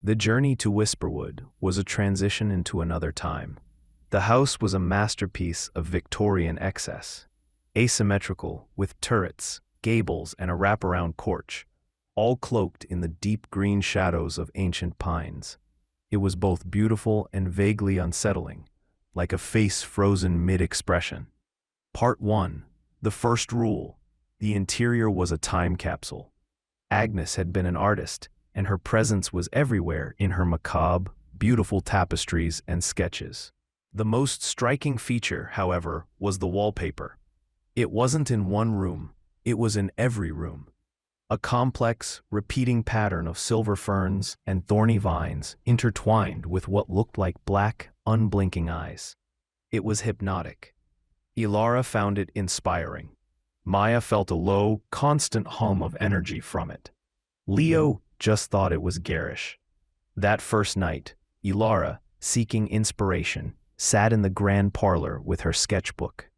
The journey to Whisperwood was a transition into another time. The house was a masterpiece of Victorian excess, asymmetrical, with turrets, gables, and a wraparound porch, all cloaked in the deep green shadows of ancient pines. It was both beautiful and vaguely unsettling, like a face frozen mid-expression. Part 1. The First Rule. The interior was a time capsule. Agnes had been an artist, and her presence was everywhere in her macabre, beautiful tapestries and sketches. The most striking feature, however, was the wallpaper. It wasn't in one room, it was in every room. A complex, repeating pattern of silver ferns and thorny vines intertwined with what looked like black, unblinking eyes. It was hypnotic. Ilara found it inspiring. Maya felt a low, constant hum of energy from it. Leo just thought it was garish. That first night, Ilara, seeking inspiration, sat in the grand parlor with her sketchbook.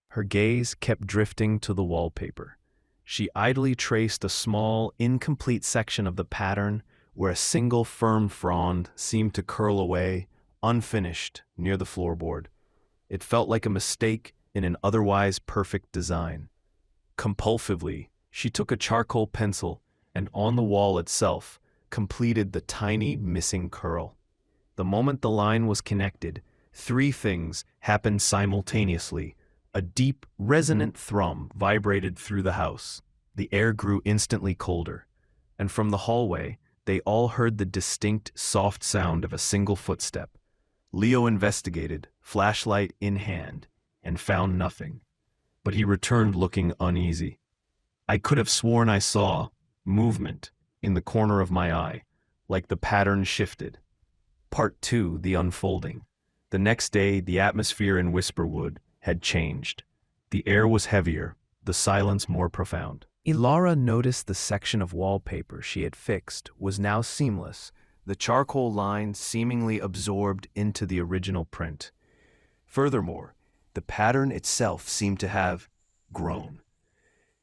Her gaze kept drifting to the wallpaper. She idly traced a small, incomplete section of the pattern where a single firm frond seemed to curl away, unfinished, near the floorboard. It felt like a mistake in an otherwise perfect design. Compulsively, she took a charcoal pencil and on the wall itself completed the tiny missing curl. The moment the line was connected, three things happened simultaneously. A deep, resonant thrum vibrated through the house. The air grew instantly colder, and from the hallway, they all heard the distinct, soft sound of a single footstep. Leo investigated, flashlight in hand, and found nothing. But he returned looking uneasy. I could have sworn I saw movement in the corner of my eye, like the pattern shifted. Part 2. The Unfolding. The next day, the atmosphere in Whisperwood had changed. The air was heavier, the silence more profound. Ilara noticed the section of wallpaper she had fixed was now seamless, the charcoal line seemingly absorbed into the original print. Furthermore, the pattern itself seemed to have grown.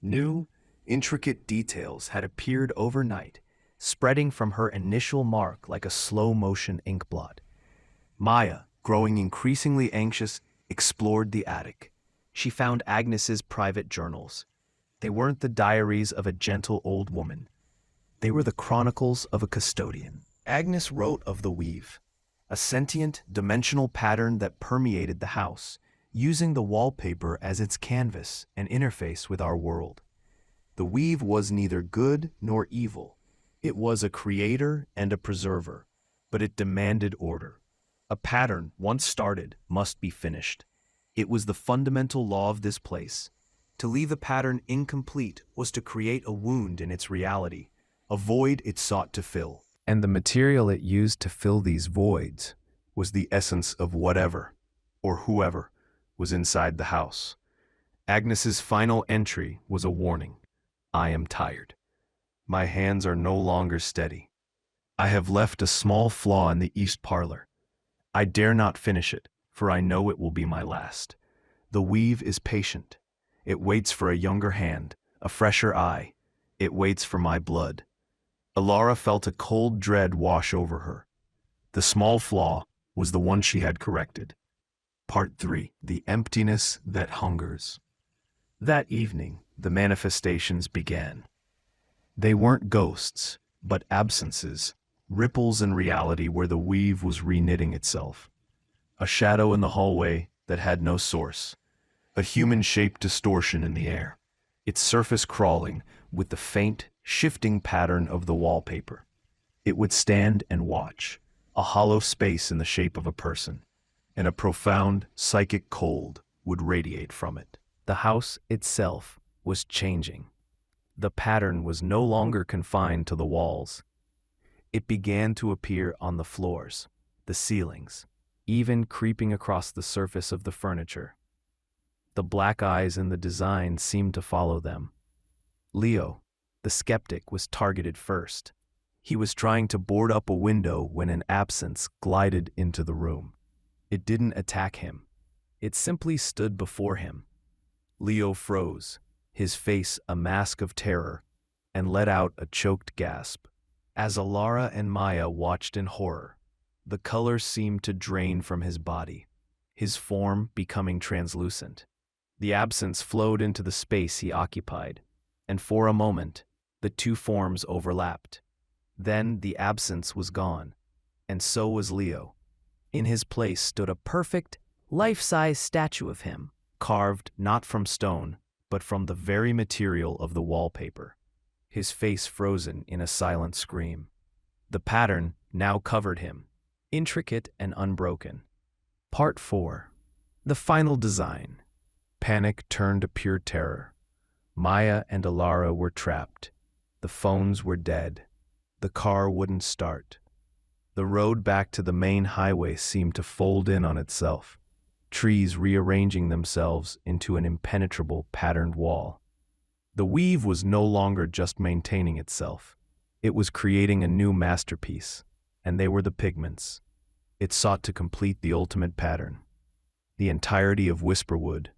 New, intricate details had appeared overnight, spreading from her initial mark like a slow-motion inkblot. Maya, growing increasingly anxious, explored the attic. She found Agnes's private journals. They weren't the diaries of a gentle old woman. They were the chronicles of a custodian. Agnes wrote of the weave, a sentient, dimensional pattern that permeated the house, using the wallpaper as its canvas and interface with our world. The weave was neither good nor evil. It was a creator and a preserver, but it demanded order. A pattern, once started, must be finished. It was the fundamental law of this place. To leave a pattern incomplete was to create a wound in its reality, a void it sought to fill. And the material it used to fill these voids was the essence of whatever, or whoever, was inside the house. Agnes's final entry was a warning. I am tired. My hands are no longer steady. I have left a small flaw in the east parlor. I dare not finish it, for I know it will be my last. The weave is patient. It waits for a younger hand, a fresher eye. It waits for my blood. Ilara felt a cold dread wash over her. The small flaw was the one she had corrected. Part 3. The Emptiness That Hungers. That evening, the manifestations began. They weren't ghosts, but absences, ripples in reality where the weave was reknitting itself. A shadow in the hallway that had no source. A human-shaped distortion in the air, its surface crawling with the faint, shifting pattern of the wallpaper. It would stand and watch, a hollow space in the shape of a person, and a profound, psychic cold would radiate from it. The house itself was changing. The pattern was no longer confined to the walls. It began to appear on the floors, the ceilings, even creeping across the surface of the furniture. The black eyes in the design seemed to follow them. Leo, the skeptic, was targeted first. He was trying to board up a window when an absence glided into the room. It didn't attack him. It simply stood before him. Leo froze, his face a mask of terror, and let out a choked gasp. As Alara and Maya watched in horror, the colors seemed to drain from his body, his form becoming translucent. The absence flowed into the space he occupied, and for a moment, the two forms overlapped. Then the absence was gone, and so was Leo. In his place stood a perfect, life-size statue of him, carved not from stone, but from the very material of the wallpaper, his face frozen in a silent scream. The pattern now covered him, intricate and unbroken. Part 4. The final design. Panic turned to pure terror. Maya and Alara were trapped. The phones were dead. The car wouldn't start. The road back to the main highway seemed to fold in on itself, trees rearranging themselves into an impenetrable patterned wall. The weave was no longer just maintaining itself. It was creating a new masterpiece, and they were the pigments. It sought to complete the ultimate pattern. The entirety of Whisperwood,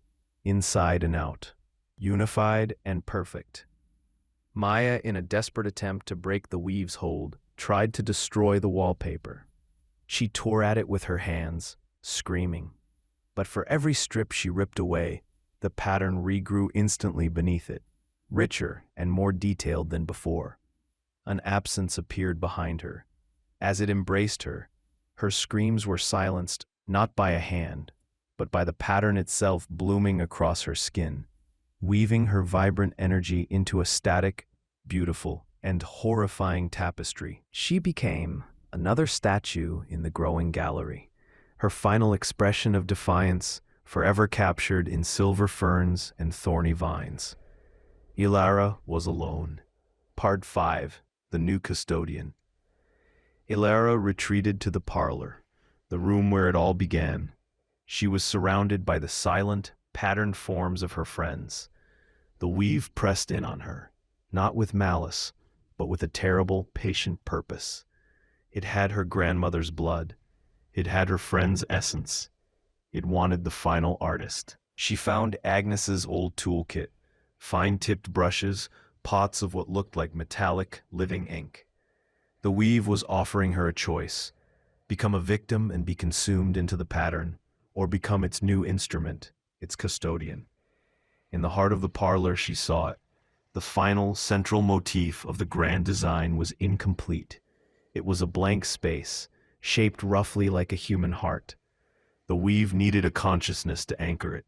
inside and out, unified and perfect. Maya, in a desperate attempt to break the weave's hold, tried to destroy the wallpaper. She tore at it with her hands, screaming. But for every strip she ripped away, the pattern regrew instantly beneath it, richer and more detailed than before. An absence appeared behind her. As it embraced her, her screams were silenced not by a hand, but by the pattern itself blooming across her skin, weaving her vibrant energy into a static, beautiful, and horrifying tapestry. She became another statue in the growing gallery, her final expression of defiance forever captured in silver ferns and thorny vines. Ilara was alone. Part 5. The New Custodian. Ilara retreated to the parlor, the room where it all began. She was surrounded by the silent, patterned forms of her friends. The weave pressed in on her, not with malice, but with a terrible, patient purpose. It had her grandmother's blood. It had her friend's essence. It wanted the final artist. She found Agnes's old toolkit, fine-tipped brushes, pots of what looked like metallic, living ink. The weave was offering her a choice: become a victim and be consumed into the pattern, or become its new instrument, its custodian. In the heart of the parlor she saw it. The final, central motif of the grand design was incomplete. It was a blank space, shaped roughly like a human heart. The weave needed a consciousness to anchor it,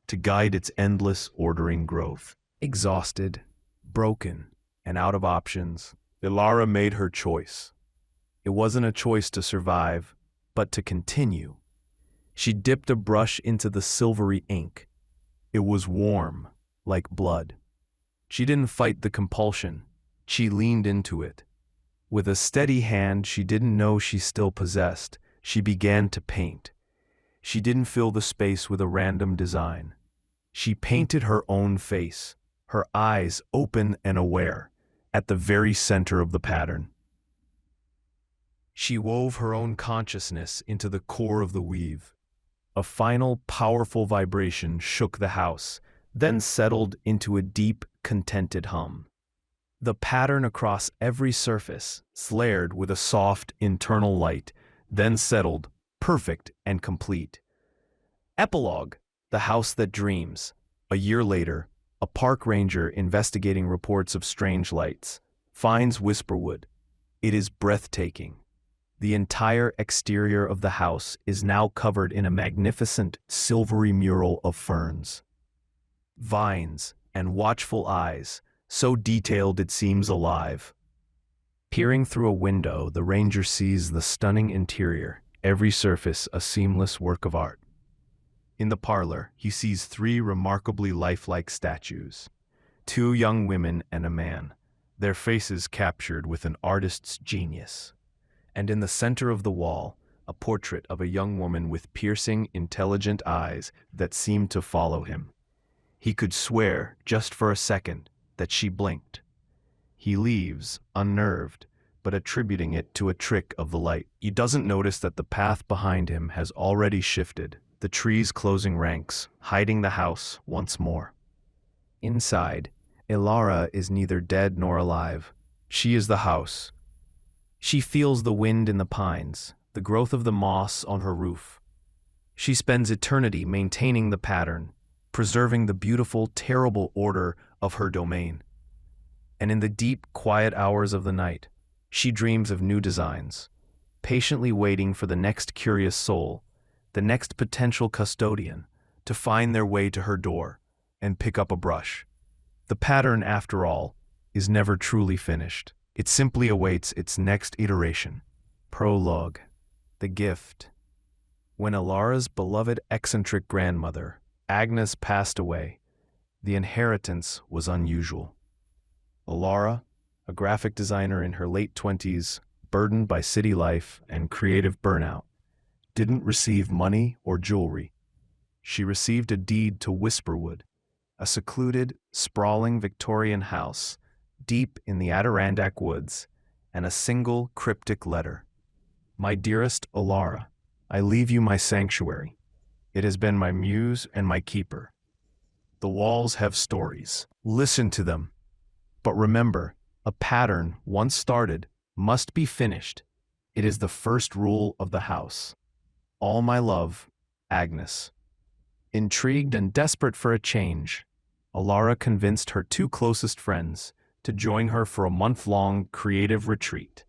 to guide its endless, ordering growth. Exhausted, broken, and out of options, Ilara made her choice. It wasn't a choice to survive, but to continue. She dipped a brush into the silvery ink. It was warm, like blood. She didn't fight the compulsion. She leaned into it. With a steady hand she didn't know she still possessed, she began to paint. She didn't fill the space with a random design. She painted her own face, her eyes open and aware, at the very center of the pattern. She wove her own consciousness into the core of the weave. A final, powerful vibration shook the house, then settled into a deep, contented hum. The pattern across every surface flared with a soft, internal light, then settled, perfect and complete. Epilogue: The House That Dreams. A year later, a park ranger investigating reports of strange lights finds Whisperwood. It is breathtaking. The entire exterior of the house is now covered in a magnificent silvery mural of ferns, vines, and watchful eyes, so detailed it seems alive. Peering through a window, the ranger sees the stunning interior, every surface a seamless work of art. In the parlor, he sees 3 remarkably lifelike statues, 2 young women and a man, their faces captured with an artist's genius. And in the center of the wall, a portrait of a young woman with piercing, intelligent eyes that seemed to follow him. He could swear, just for a second, that she blinked. He leaves, unnerved, but attributing it to a trick of the light. He doesn't notice that the path behind him has already shifted, the trees closing ranks, hiding the house once more. Inside, Ilara is neither dead nor alive. She is the house, She feels the wind in the pines, the growth of the moss on her roof. She spends eternity maintaining the pattern, preserving the beautiful, terrible order of her domain. And in the deep, quiet hours of the night, she dreams of new designs, patiently waiting for the next curious soul, the next potential custodian, to find their way to her door and pick up a brush. The pattern, after all, is never truly finished. It simply awaits its next iteration. Prologue. The gift. When Alara's beloved eccentric grandmother, Agnes, passed away, the inheritance was unusual. Alara, a graphic designer in her late 20s, burdened by city life and creative burnout, didn't receive money or jewelry. She received a deed to Whisperwood, a secluded, sprawling Victorian house deep in the Adirondack woods, and a single cryptic letter. My dearest Alara, I leave you my sanctuary. It has been my muse and my keeper. The walls have stories. Listen to them. But remember, a pattern, once started, must be finished. It is the first rule of the house. All my love, Agnes. Intrigued and desperate for a change, Alara convinced her two closest friends to join her for a month-long creative retreat.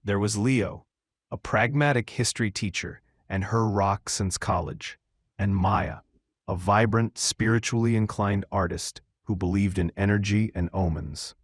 There was Leo, a pragmatic history teacher and her rock since college, and Maya, a vibrant, spiritually inclined artist who believed in energy and omens.